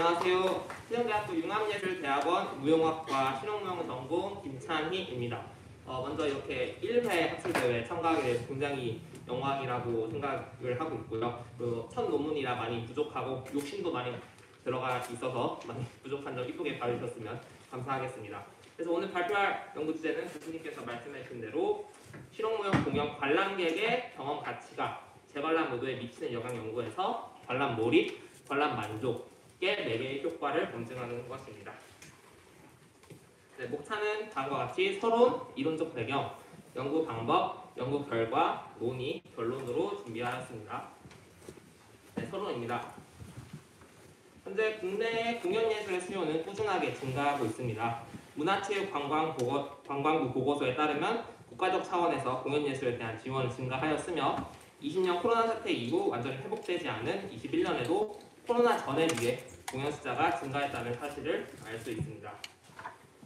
안녕하세요. 세종대학교 융합예술대학원 무용학과 실용무용 전공 김찬희입니다. 먼저 이렇게 1회 학술대회에 참가하게 돼 굉장히 영광이라고 생각을 하고 있고요. 그리고 첫 논문이라 많이 부족하고 욕심도 많이 들어가 있어서 많이 부족한 점 이쁘게 봐주셨으면 감사하겠습니다. 그래서 오늘 발표할 연구 주제는 교수님께서 말씀해 주신 대로 실용무용 공연 관람객의 경험 가치가 재관람 의도에 미치는 영향 연구에서 관람 몰입, 관람 만족의 매개의 효과를 검증하는 것입니다. 네, 목차는 다음과 같이 서론, 이론적 배경, 연구 방법, 연구 결과, 논의, 결론으로 준비하였습니다. 네, 서론입니다. 현재 국내의 공연예술의 수요는 꾸준하게 증가하고 있습니다. 문화체육관광부 보고서에 따르면 국가적 차원에서 공연예술에 대한 지원을 증가하였으며 20년 코로나 사태 이후 완전히 회복되지 않은 21년에도 코로나 전에 비해 공연 숫자가 증가했다는 사실을 알 수 있습니다.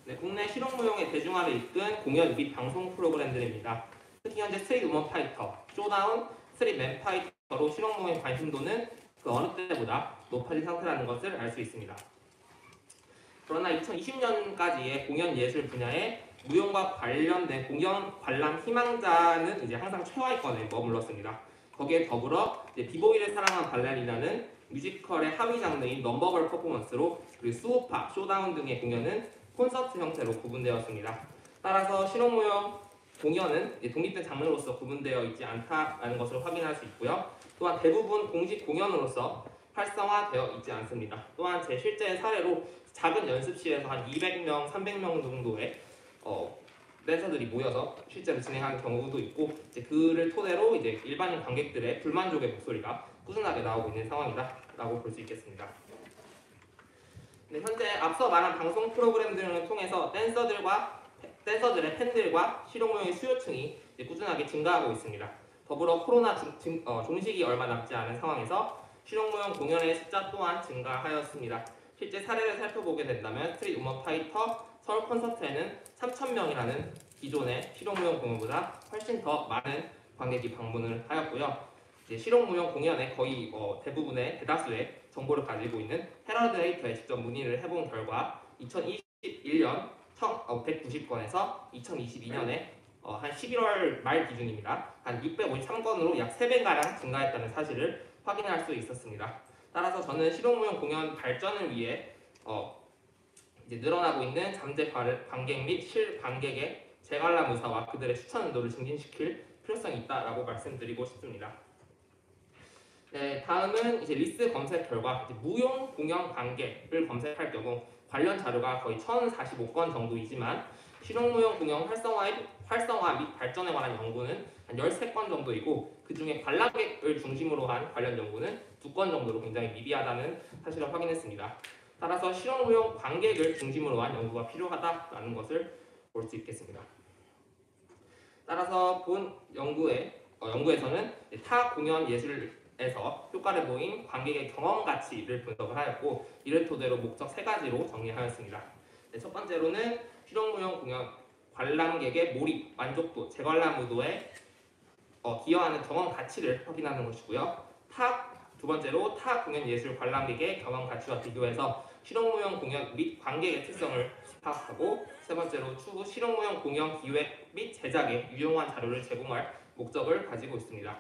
네, 국내 실용무용의 대중화를 이끈 공연 및 방송 프로그램들입니다. 특히 현재 스트릿 우먼 파이터, 쇼다운, 스트릿 맨 파이터로 실용무용의 관심도는 그 어느 때보다 높아진 상태라는 것을 알 수 있습니다. 그러나 2020년까지의 공연 예술 분야에 무용과 관련된 공연 관람 희망자는 이제 항상 최하위권에 머물렀습니다. 거기에 더불어 비보이를 사랑한 발레리나는 뮤지컬의 하위 장르인 넘버걸 퍼포먼스로 그리고 수우파, 쇼다운 등의 공연은 콘서트 형태로 구분되었습니다. 따라서 실용무용 공연은 독립된 장르로서 구분되어 있지 않다는 것을 확인할 수 있고요. 또한 대부분 공식 공연으로서 활성화되어 있지 않습니다. 또한 제 실제 사례로 작은 연습실에서 한 200명, 300명 정도의 댄서들이 모여서 실제로 진행하는 경우도 있고 그를 토대로 이제 일반인 관객들의 불만족의 목소리가 꾸준하게 나오고 있는 상황이다라고 볼 수 있겠습니다. 네, 현재 앞서 말한 방송 프로그램 등을 통해서 댄서들의 팬들과 실용무용의 수요층이 꾸준하게 증가하고 있습니다. 더불어 코로나 종식이 얼마 남지 않은 상황에서 실용무용 공연의 숫자 또한 증가하였습니다. 실제 사례를 살펴보게 된다면 스트릿 우먼 파이터 서울 콘서트에는 3,000명이라는 기존의 실용무용 공연보다 훨씬 더 많은 관객이 방문을 하였고요. 이제 실용무용 공연의 거의 대다수의 정보를 가지고 있는 헤럴드 데이터에 직접 문의를 해본 결과 2021년 190건에서 2022년에 한 11월 말 기준입니다. 한 653건으로 약 3배가량 증가했다는 사실을 확인할 수 있었습니다. 따라서 저는 실용무용 공연 발전을 위해 이제 늘어나고 있는 잠재 관객 및 실관객의 재관람 의사와 그들의 추천 의도를 증진시킬 필요성이 있다라고 말씀드리고 싶습니다. 네, 다음은 이제 리스트 검색 결과 무용 공연 관객을 검색할 경우 관련 자료가 거의 1,045건 정도이지만 실용무용 공연 활성화 및 발전에 관한 연구는 한 13건 정도이고 그 중에 관람객을 중심으로 한 관련 연구는 2건 정도로 굉장히 미비하다는 사실을 확인했습니다. 따라서 실용무용 관객을 중심으로 한 연구가 필요하다라는 것을 볼 수 있겠습니다. 따라서 본 연구에서는 타 공연 예술에서 효과를 보인 관객의 경험 가치를 분석을 하였고 이를 토대로 목적 3가지로 정리하였습니다. 네, 첫 번째로는 실용무용 공연 관람객의 몰입, 만족도, 재관람 의도에 기여하는 경험 가치를 확인하는 것이고요. 두 번째로 타 공연 예술 관람객의 경험 가치와 비교해서 실용무용 공연 및 관객의 특성을 파악하고 세 번째로 추후 실용무용 공연 기획 및 제작에 유용한 자료를 제공할 목적을 가지고 있습니다.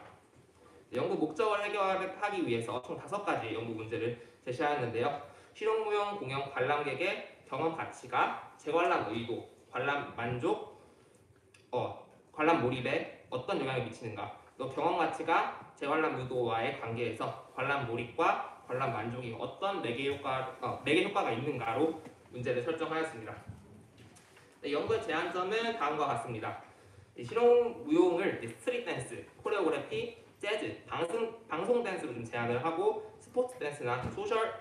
연구 목적을 해결하기 위해서 총 5가지 연구 문제를 제시하였는데요. 실용무용 공연 관람객의 경험 가치가 재관람 의도, 관람 만족, 관람 몰입에 어떤 영향을 미치는가, 또 경험 가치가 재관람 의도와의 관계에서 관람 몰입과 관람 만족이 어떤 매개 효과가 있는가로 문제를 설정하였습니다. 네, 연구의 제안점은 다음과 같습니다. 실용무용을 스트릿 댄스, 코레오그래피, 재즈, 방송 댄스로 좀 제한을 하고 스포츠 댄스나 소셜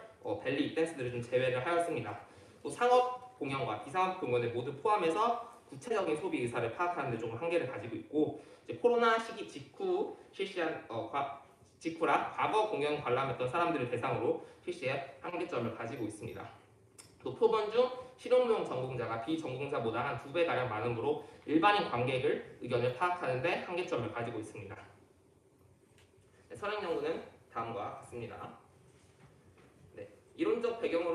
벨리 댄스들을 좀 제외를 하였습니다. 또 상업 공연과 비상업 공연을 모두 포함해서 구체적인 소비 의사를 파악하는 데 조금 한계를 가지고 있고 이제 코로나 시기 직후라 과거 공연 관람했던 사람들을 대상으로 실시에 한계점을 가지고 있습니다. 또 표본 중 실용무용 전공자가 비전공자보다 한 2배가량 많으므로 일반인 관객을 의견을 파악하는 데 한계점을 가지고 있습니다. 네, 설행 연구는 다음과 같습니다. 네, 이론적 배경으로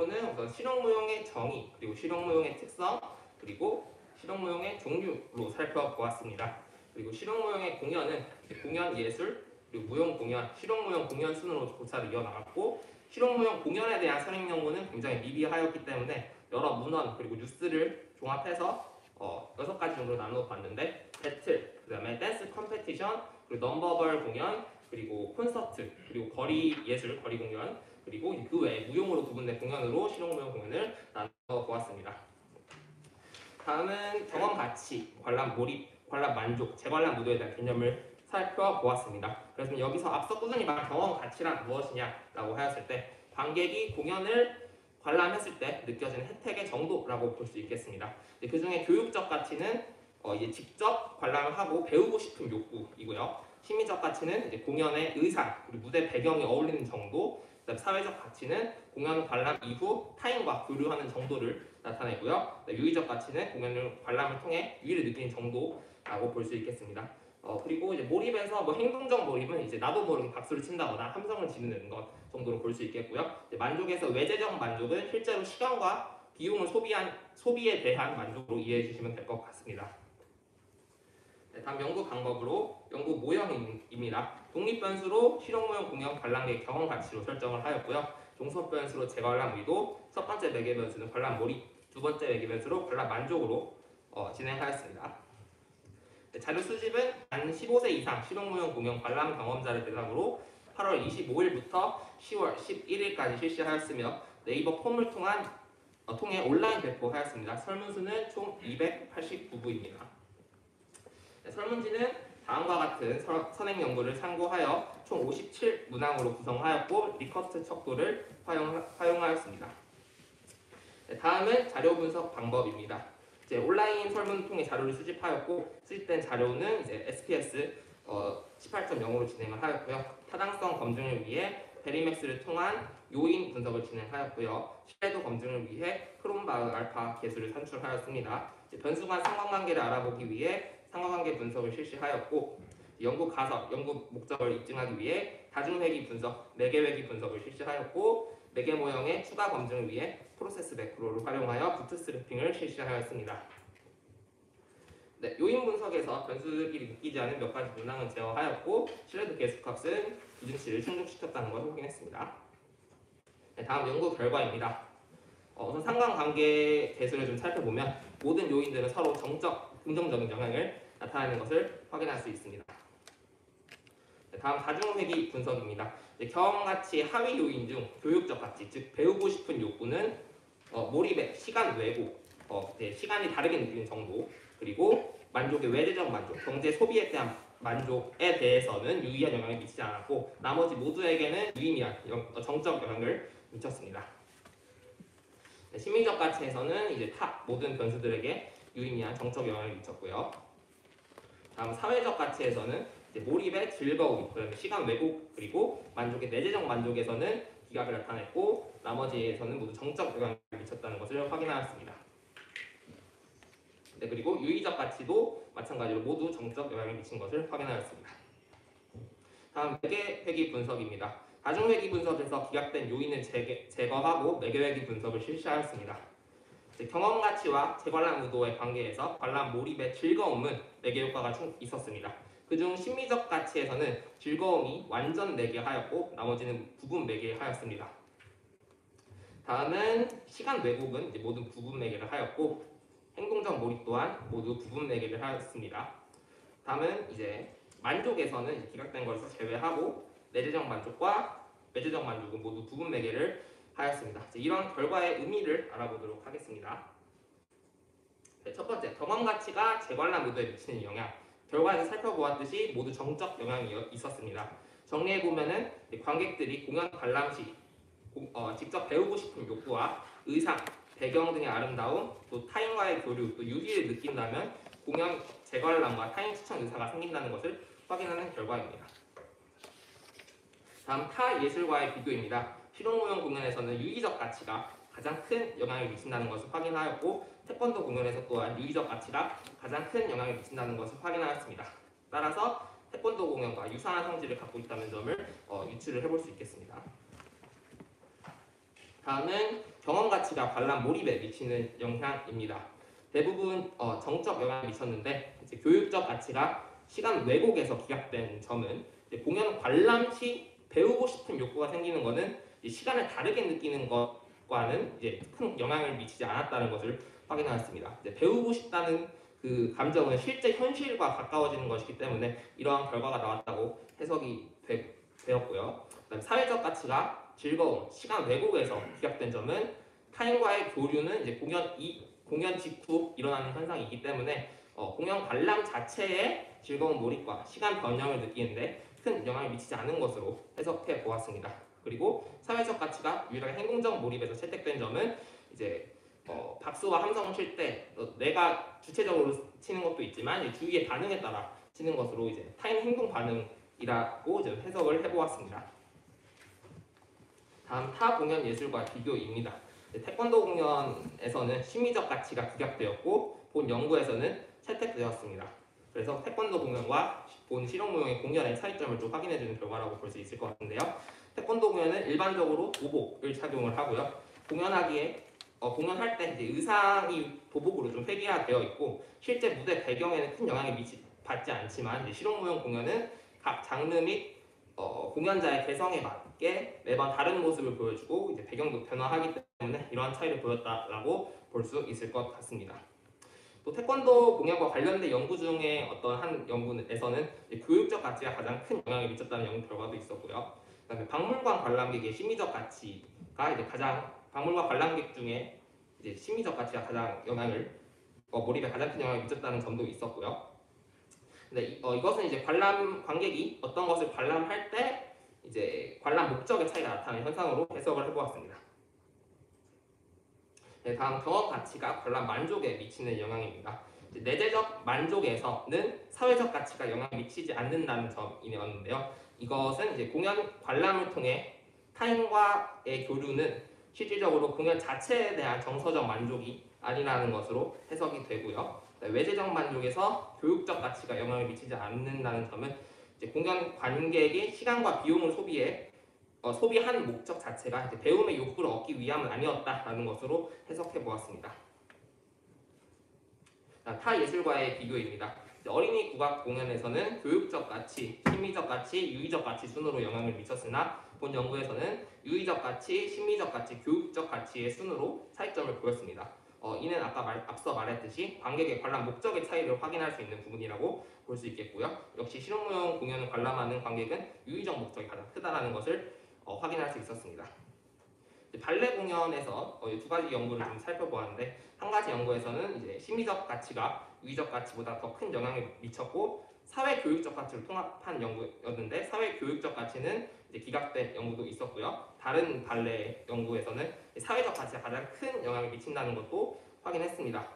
우선 실용무용의 정의, 그리고 실용무용의 특성, 그리고 실용무용의 종류로 살펴보았습니다. 그리고 실용무용의 공연은 공연 예술, 그리고 무용 공연, 실용무용 공연 순으로 조사를 이어나갔고, 실용무용 공연에 대한 선행 연구는 굉장히 미비하였기 때문에 여러 문헌 그리고 뉴스를 종합해서 6가지 정도로 나누어 봤는데, 배틀, 그 다음에 댄스 컴페티션, 그리고 넘버벌 공연, 그리고 콘서트, 그리고 거리 예술, 거리 공연, 그리고 그 외에 무용으로 구분된 공연으로 실용무용 공연을 나누어 보았습니다. 다음은 경험 가치, 관람 몰입, 관람 만족, 재관람 무도에 대한 개념을 살펴보았습니다. 그래서 여기서 앞서 꾸준히 말한 경험 가치란 무엇이냐라고 하였을 때, 관객이 공연을 관람했을 때 느껴지는 혜택의 정도라고 볼 수 있겠습니다. 그 중에 교육적 가치는 이제 직접 관람을 하고 배우고 싶은 욕구이고요. 심리적 가치는 이제 공연의 의상, 그리고 무대 배경이 어울리는 정도, 그다음 사회적 가치는 공연 관람 이후 타인과 교류하는 정도를 나타내고요. 유의적 가치는 공연을 관람을 통해 유의를 느끼는 정도라고 볼 수 있겠습니다. 그리고 이제 몰입에서 행동적 몰입은 이제 나도 모르게 박수를 친다거나 함성을 지르는 것 정도로 볼 수 있겠고요. 만족에서 외재적 만족은 실제로 시간과 비용을 소비에 대한 만족으로 이해해 주시면 될 것 같습니다. 다음 연구 방법으로 연구 모형입니다. 독립변수로 실용무용 공연 관람객 경험 가치로 설정을 하였고요. 종속변수로 재관람 의도, 첫 번째 매개변수는 관람 몰입, 두 번째 매개변수로 관람 만족으로 진행하였습니다. 자료 수집은 만 15세 이상 실용무용 공연 관람 경험자를 대상으로 8월 25일부터 10월 11일까지 실시하였으며 네이버 폼을 통해 온라인 배포하였습니다. 설문수는 총 289부입니다. 설문지는 다음과 같은 선행 연구를 참고하여 총 57문항으로 구성하였고 리커스트 척도를 활용하였습니다. 다음은 자료 분석 방법입니다. 이제 온라인 설문을 통해 자료를 수집하였고, 수집된 자료는 이제 SPS 18.0으로 진행을 하였고요. 타당성 검증을 위해 베리맥스를 통한 요인 분석을 진행하였고요. 신뢰도 검증을 위해 크롬바흐 알파 개수를 산출하였습니다. 변수 간 상관관계를 알아보기 위해 상관관계 분석을 실시하였고, 연구 가설, 연구 목적을 입증하기 위해 다중회귀 분석, 매개회귀 분석을 실시하였고, 매개 모형의 추가 검증을 위해 프로세스 매크로를 활용하여 부트스트래핑을 실시하였습니다. 요인 분석에서 변수들끼리 묶이지 않은 몇 가지 문항은 제어하였고, 신뢰도 계수값은 기준치를 충족시켰다는 것을 확인했습니다. 다음 연구 결과입니다. 우선 상관관계 개수를 좀 살펴보면 모든 요인들은 서로 정적, 긍정적인 영향을 나타내는 것을 확인할 수 있습니다. 다음 다중회귀 분석입니다. 경험가치 하위 요인 중 교육적 가치, 즉 배우고 싶은 욕구는 몰입의 시간 왜곡, 시간이 다르게 느끼는 정도, 그리고 만족의 외재적 만족, 경제 소비에 대한 만족에 대해서는 유의한 영향을 미치지 않았고, 나머지 모두에게는 유의미한 정적 영향을 미쳤습니다. 심리적 가치에서는 이제 모든 변수들에게 유의미한 정적 영향을 미쳤고요. 다음 사회적 가치에서는 몰입의 즐거움, 시간 왜곡, 그리고 만족의 내재적 만족에서는 기각을 나타냈고, 나머지에서는 모두 정적 영향을 미쳤다는 것을 확인하였습니다. 그리고 유의적 가치도 마찬가지로 모두 정적 영향을 미친 것을 확인하였습니다. 다음 매개회귀 분석입니다. 다중회귀 분석에서 기각된 요인을 제거하고 매개회귀 분석을 실시하였습니다. 경험 가치와 재관람 의도의 관계에서 관람 몰입의 즐거움은 매개 효과가 있었습니다. 그중 심리적 가치에서는 즐거움이 완전 매개하였고, 나머지는 부분 매개하였습니다. 다음은 시간 왜곡은 모두 부분 매개를 하였고, 행동적 몰입 또한 모두 부분 매개를 하였습니다. 다음은 이제 만족에서는 기각된 것을 제외하고 내재적 만족과 외재적 만족은 모두 부분 매개를 하였습니다. 이러한 결과의 의미를 알아보도록 하겠습니다. 첫 번째, 경험 가치가 재관람 의도에 미치는 영향. 결과에서 살펴보았듯이 모두 정적 영향이 있었습니다. 정리해보면은 관객들이 공연 관람 시 직접 배우고 싶은 욕구와 의상, 배경 등의 아름다움, 또 타인과의 교류, 또 유희를 느낀다면 공연 재관람과 타인 추천 의사가 생긴다는 것을 확인하는 결과입니다. 다음 타 예술과의 비교입니다. 실용무용 공연에서는 유의적 가치가 가장 큰 영향을 미친다는 것을 확인하였고, 태권도 공연에서 또한 유의적 가치가 가장 큰 영향을 미친다는 것을 확인하였습니다. 따라서 태권도 공연과 유사한 성질을 갖고 있다는 점을 유추를 해볼 수 있겠습니다. 다음은 경험 가치가 관람 몰입에 미치는 영향입니다. 대부분 정적 영향을 미쳤는데 이제 교육적 가치가 시간 왜곡에서 기각된 점은 이제 공연 관람 시 배우고 싶은 욕구가 생기는 것은 시간을 다르게 느끼는 것과는 이제 큰 영향을 미치지 않았다는 것을 확인하였습니다. 이제 배우고 싶다는 그 감정은 실제 현실과 가까워지는 것이기 때문에 이러한 결과가 나왔다고 해석이 되었고요. 그다음 사회적 가치가 즐거움, 시간 왜곡에서 기각된 점은 타인과의 교류는 이제 공연 직후 일어나는 현상이기 때문에 공연 관람 자체의 즐거운 몰입과 시간 변형을 느끼는데 큰 영향을 미치지 않은 것으로 해석해 보았습니다. 그리고 사회적 가치가 유일하게 행동적 몰입에서 채택된 점은 이제 박수와 함성을 칠 때 내가 주체적으로 치는 것도 있지만 주위의 반응에 따라 치는 것으로 이제 타인 행동 반응이라고 이제 해석을 해보았습니다. 다음 타 공연 예술과 비교입니다. 태권도 공연에서는 심미적 가치가 기각되었고 본 연구에서는 채택되었습니다. 그래서 태권도 공연과 본 실용무용의 공연의 차이점을 좀 확인해주는 결과라고 볼 수 있을 것 같은데요. 태권도 공연은 일반적으로 도복을 착용을 하고요. 공연할 때 이제 의상이 도복으로 좀 회귀화되어 있고 실제 무대 배경에는 큰 영향을 받지 않지만 이제 실용무용 공연은 각 장르 및 공연자의 개성에 맞게 매번 다른 모습을 보여주고 이제 배경도 변화하기 때문에 이러한 차이를 보였다라고 볼 수 있을 것 같습니다. 또 태권도 공연과 관련된 연구 중에 어떤 한 연구에서는 교육적 가치가 가장 큰 영향을 미쳤다는 연구 결과도 있었고요. 그다음에 박물관 관람객의 심리적 가치가 이제 박물관 관람객 중에 이제 심리적 가치가 가장 몰입에 가장 큰 영향을 미쳤다는 점도 있었고요. 근데 이것은 이제 관객이 어떤 것을 관람할 때 이제 관람 목적의 차이가 나타나는 현상으로 해석을 해보았습니다. 네, 다음 경험 가치가 관람 만족에 미치는 영향입니다. 내재적 만족에서는 사회적 가치가 영향을 미치지 않는다는 점이었는데요. 이것은 이제 공연 관람을 통해 타인과의 교류는 실질적으로 공연 자체에 대한 정서적 만족이 아니라는 것으로 해석이 되고요. 외재적 만족에서 교육적 가치가 영향을 미치지 않는다는 점은 이제 공연 관객이 시간과 비용을 소비한 목적 자체가 이제 배움의 욕구를 얻기 위함은 아니었다라는 것으로 해석해 보았습니다. 타 예술과의 비교입니다. 어린이 국악 공연에서는 교육적 가치, 심미적 가치, 유의적 가치 순으로 영향을 미쳤으나 본 연구에서는 유의적 가치, 심미적 가치, 교육적 가치의 순으로 차이점을 보였습니다. 이는 앞서 말했듯이 관객의 관람 목적의 차이를 확인할 수 있는 부분이라고 볼 수 있겠고요. 역시 실용무용 공연을 관람하는 관객은 유의적 목적이 가장 크다는 것을 확인할 수 있었습니다. 발레 공연에서 두 가지 연구를 좀 살펴보았는데 한 가지 연구에서는 이제 심리적 가치가 유의적 가치보다 더 큰 영향을 미쳤고 사회 교육적 가치를 통합한 연구였는데 사회 교육적 가치는 이제 기각된 연구도 있었고요. 다른 발레 연구에서는 사회적 가치가 가장 큰 영향을 미친다는 것도 확인했습니다.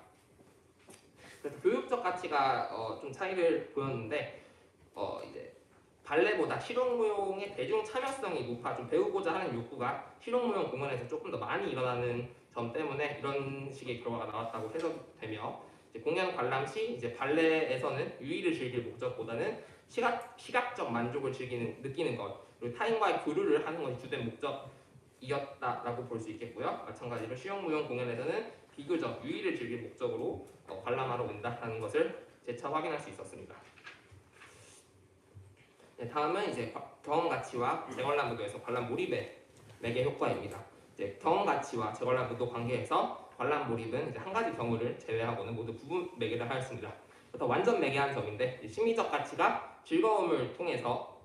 그래서 교육적 가치가 좀 차이를 보였는데 이제 발레보다 실용무용의 대중 참여성이 높아 좀 배우고자 하는 욕구가 실용무용 공연에서 조금 더 많이 일어나는 점 때문에 이런 식의 결과가 나왔다고 해석되며 공연 관람 시 이제 발레에서는 유의를 즐길 목적보다는 시각적 만족을 느끼는 것 그리고 타인과의 교류를 하는 것이 주된 목적이었다라고 볼 수 있겠고요. 마찬가지로 실용무용 공연에서는 비교적 유의를 즐길 목적으로 관람하러 온다라는 것을 재차 확인할 수 있었습니다. 네, 다음은 이제 경험 가치와 재관람 무도에서 관람 몰입의 매개 효과입니다. 이제 경험 가치와 재관람 무도 관계에서 관람 몰입은 이제 한 가지 경우를 제외하고는 모두 부분 매개를 하였습니다. 부터 완전 매개한 점인데 심리적 가치가 즐거움을 통해서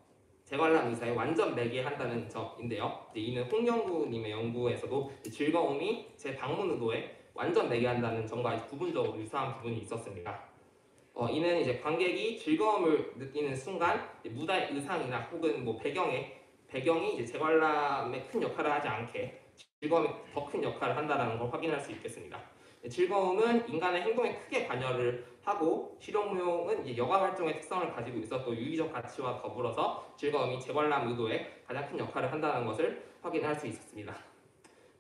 재관람 의사에 완전 매개한다는 점인데요. 이는 홍영구님의 연구에서도 즐거움이 제 방문 의도에 완전 매개한다는 점과 부분적으로 유사한 부분이 있었습니다. 이는 이제 관객이 즐거움을 느끼는 순간 무대 의상이나 혹은 뭐 배경이 이제 재관람에 큰 역할을 하지 않게 즐거움이 더 큰 역할을 한다는 걸 확인할 수 있겠습니다. 즐거움은 인간의 행동에 크게 관여를 하고 실용무용은 이제 여가 활동의 특성을 가지고 있었고 유의적 가치와 더불어서 즐거움이 재관람 의도에 가장 큰 역할을 한다는 것을 확인할 수 있었습니다.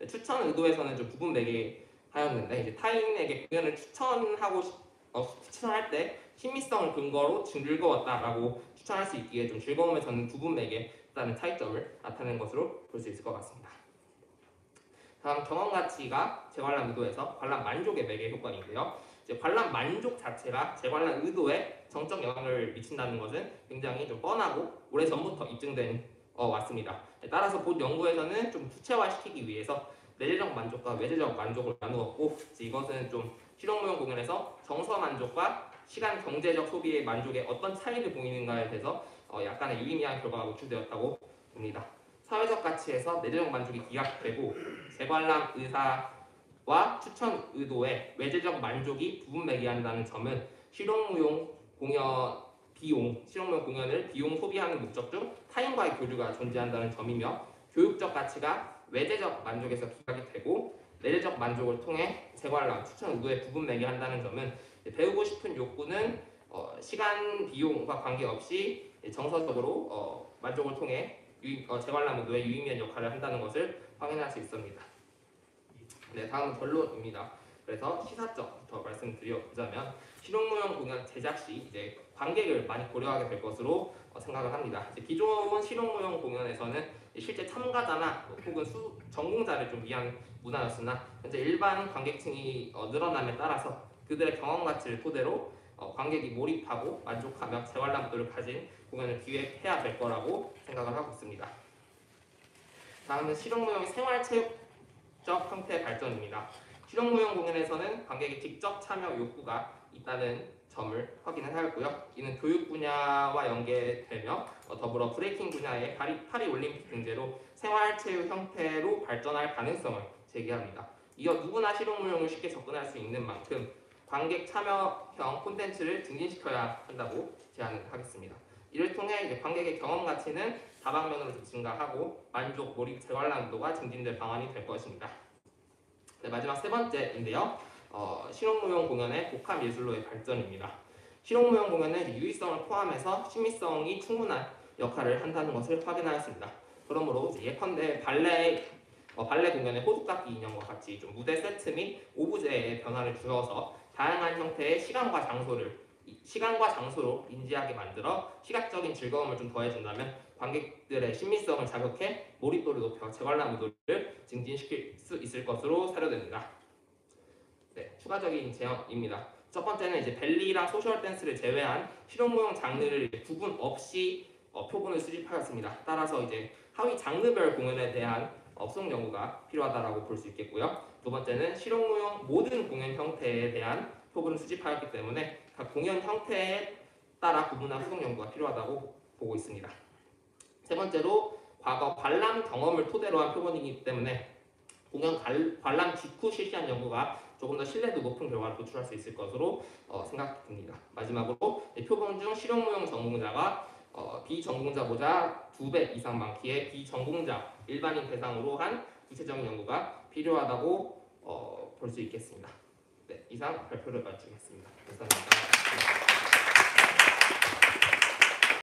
추천 의도에서는 좀 부분 매개하였는데 이제 타인에게 공연을 추천할 때 심미성을 근거로 즐거웠다라고 추천할 수 있기에 좀 즐거움에서는 부분 매개라는 차이점을 나타낸 것으로 볼 수 있을 것 같습니다. 다음 경험 가치가 재관람 의도에서 관람 만족의 매개 효과인데요. 이제 관람 만족 자체가 재관람 의도에 정적 영향을 미친다는 것은 굉장히 좀 뻔하고 오래전부터 입증된 왔습니다. 따라서 본 연구에서는 좀 구체화시키기 위해서 내재적 만족과 외재적 만족을 나누었고, 이것은 좀 실용무용 공연에서 정서 만족과 시간 경제적 소비의 만족에 어떤 차이를 보이는가에 대해서 약간의 유의미한 결과가 노출되었다고 봅니다. 사회적 가치에서 내재적 만족이 기각되고 재관람 의사와 추천 의도에 외재적 만족이 부분 매개한다는 점은 실용무용 공연을 비용 소비하는 목적 중 타인과의 교류가 존재한다는 점이며, 교육적 가치가 외재적 만족에서 기각이 되고 내재적 만족을 통해 재관람, 추천 의도에 부분 매개한다는 점은 배우고 싶은 욕구는 시간, 비용과 관계없이 정서적으로 만족을 통해 재관람 의도에 유의미한 역할을 한다는 것을 확인할 수 있습니다. 네, 다음은 결론입니다. 그래서 시사점부터 말씀드려보자면 실용무용 공연 제작 시 이제 관객을 많이 고려하게 될 것으로 생각을 합니다. 이제 기존 실용무용 공연에서는 실제 참가자나 혹은 전공자를 좀 위한 문화였으나 현재 일반 관객층이 늘어남에 따라서 그들의 경험 가치를 토대로 관객이 몰입하고 만족하며 재관람 의도를 가진 공연을 기획해야 될 거라고 생각을 하고 있습니다. 다음은 실용무용의 생활체육적 형태의 발전입니다. 실용무용 공연에서는 관객이 직접 참여 욕구가 있다는 점을 확인을 하였고요. 이는 교육 분야와 연계되며 더불어 브레이킹 분야의 파리 올림픽 등재로 생활체육 형태로 발전할 가능성을 제기합니다. 이어 누구나 실용무용을 쉽게 접근할 수 있는 만큼 관객 참여형 콘텐츠를 증진시켜야 한다고 제안을 하겠습니다. 이를 통해 이제 관객의 경험 가치는 다방면으로 증가하고 만족, 몰입, 재관람 의도가 증진될 방안이 될 것입니다. 네, 마지막 세 번째인데요. 실용무용 공연의 복합 예술로의 발전입니다. 실용무용 공연은 유의성을 포함해서 심미성이 충분한 역할을 한다는 것을 확인하였습니다. 그러므로 예컨대 발레 공연의 호두깎이 인형과 같이 좀 무대 세트 및 오브제의 변화를 주어서 다양한 형태의 시간과 장소로 인지하게 만들어 시각적인 즐거움을 좀 더해준다면 관객들의 심미성을 자극해 몰입도를 높여 재관람 의도를 증진시킬 수 있을 것으로 사료됩니다. 네, 추가적인 제안입니다. 첫 번째는 이제 벨리랑 소셜 댄스를 제외한 실용무용 장르를 구분 없이 표본을 수집하였습니다. 따라서 이제 하위 장르별 공연에 대한 수용 연구가 필요하다고 볼 수 있겠고요. 두 번째는 실용무용 모든 공연 형태에 대한 표본을 수집하였기 때문에 각 공연 형태에 따라 구분한 수용 연구가 필요하다고 보고 있습니다. 세 번째로 과거 관람 경험을 토대로 한 표본이기 때문에 공연 관람 직후 실시한 연구가 조금 더 신뢰도 높은 결과를 도출할 수 있을 것으로 생각됩니다. 마지막으로 표본 중 실용무용 전공자가 비전공자보다 2배 이상 많기에 비전공자 일반인 대상으로 한 구체적인 연구가 필요하다고 볼 수 있겠습니다. 네, 이상 발표를 마치겠습니다. 감사합니다.